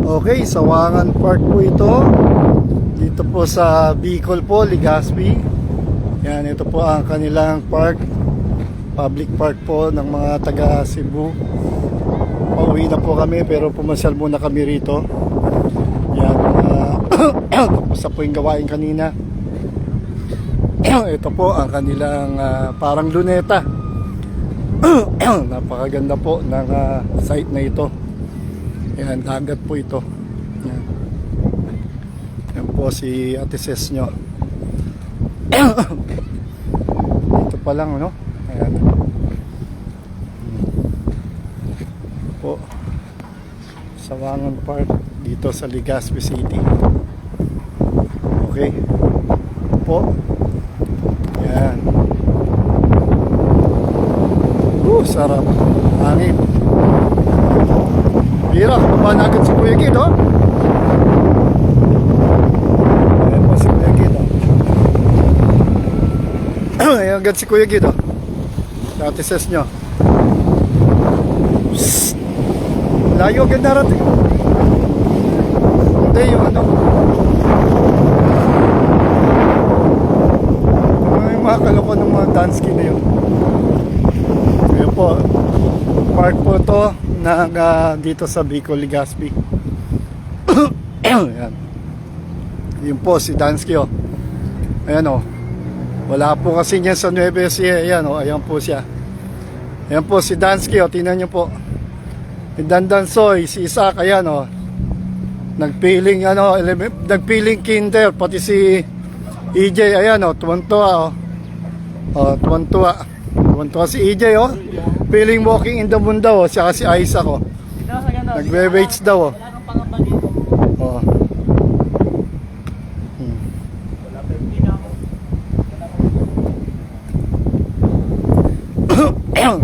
Okay, Sawangan Park po ito. Dito po sa Bicol po, Legazpi. Yan, ito po ang kanilang park. Public park po ng mga taga Cebu. Pauwi na po kami pero pumasyal muna kami rito. Yan, tapos po yung gawain kanina. Ito po ang kanilang parang luneta. Napakaganda po ng site na ito. Yan, dagat po ito. Yan, yan po si Ate Ses nyo. Ito pa lang, no? Ayan po, Sawangan Park dito sa Legazpi City. Okay po. Yan. Sarap. Hangin. Bira, baba na agad si Kuya Gid, oh. Ayan po si Kuya Gid, oh. Ayan agad si Kuya Gid, oh. Dati ses nyo. Psst. Layo agad narating. Hindi yung ano. May mga kaloko ng mga Dansky na yun. Ayan po. Park po to ng dito sa Bicol, Legazpi. Ayan. Yun po si Dansky, oh. Ayan, oh. Wala po kasi niya sa Nueva Ecija. Ayan, oh. Ayan po siya. Ayan po si Dansky, oh. Tingnan nyo po. Dandansoy, si Isaac, ayan, oh. Nagpiling ano, nagpiling kinder, pati si EJ, ayan, oh. Tuwan-tuwa, oh. Oh, tuwan-tuwa. Tuwan-tuwa si EJ, oh. Piling walking in the moon daw, oh. Siya si Isaac, oh. Nagbe-weights daw, oh. Oh.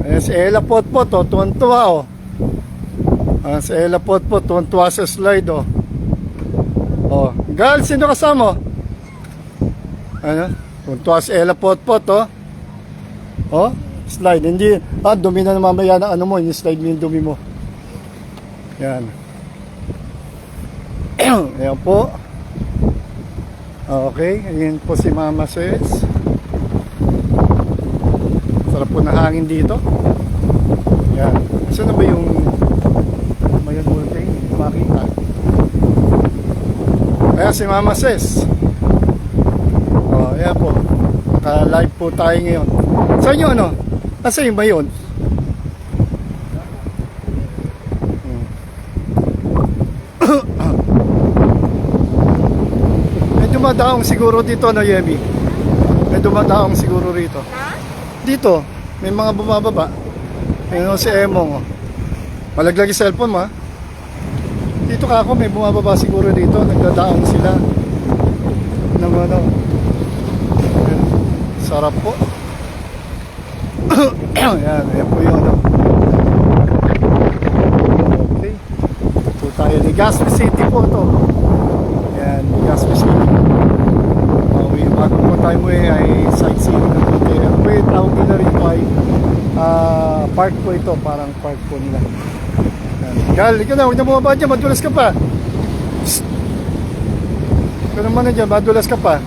Ayan si Ella Potpot, oh. Tuwan-tuwa, oh. Ayan si Ella Potpot, tuwan-tuwa sa slide, oh. Oh. Gal, sino kasama? Ano? Tuwan-tuwa si Ella Potpot, oh. Oh. Slide, hindi, dumi na mamaya na ano mo, yung slide mo yung dumi mo. Yan. Ayan po. Okay, ayan po si Mama Ses. Sarap po na hangin dito. Yan. Saan na ba yung mayan multi? Makita. Ayan si Mama Ses. Oh, ayan po. Naka-live po tayo ngayon. Saan yung ano? Asa yung ba yun? May dumadaong siguro dito, no, Yemi? May dumadaong siguro rito. Dito, may mga bumababa. Ayun, si Emong, oh. Malaglag yung cellphone mo, ha? Dito ka ako, may bumababa siguro dito. Nagdadaong sila ng ano. Sarap po. Ayan, ayan po yung ano. Okay. Ito tayo, Legazpi City po ito. Ayan, Legazpi City. Bago po tayo mo ay sightseeing na po. Ano po yung tawag nila rito ay park po ito, parang park po nila. Ayan. Gal, ikaw na, huwag na bumaba dyan, madulas ka pa. Psst. Ikaw naman na dyan, madulas ka pa.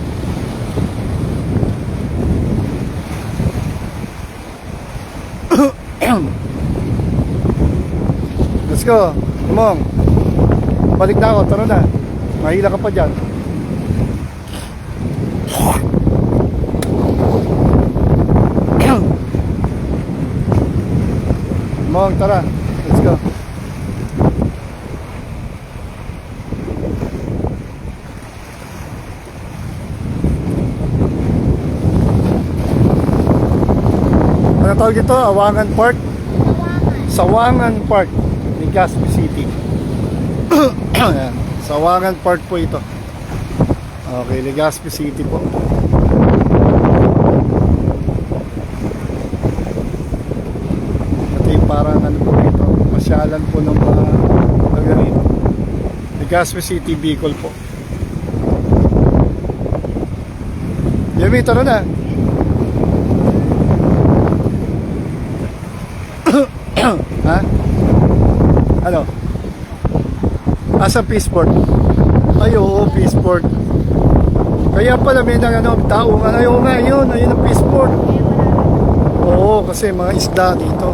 Let's go, Mong. Balik na ako, tara na. Mahila ka pa dyan. Mong, tara. Let's go. Ano tawag ito? Awangan Park? Sawangan Park, Legazpi City. Ayan. Sawangan Park po ito. Okay, Legazpi City po. Ito yung parang ano po ito, masyalan po ng mga nagarin. Legazpi City, Bicol po. Yami, tara na. Ha? Ano? Asa Peaceport? Ay, oo, Peaceport. Kaya pala may nang ano, tao nga. Ay, oo nga, yun. Ayun ang Peaceport. Oo, kasi mga isda dito.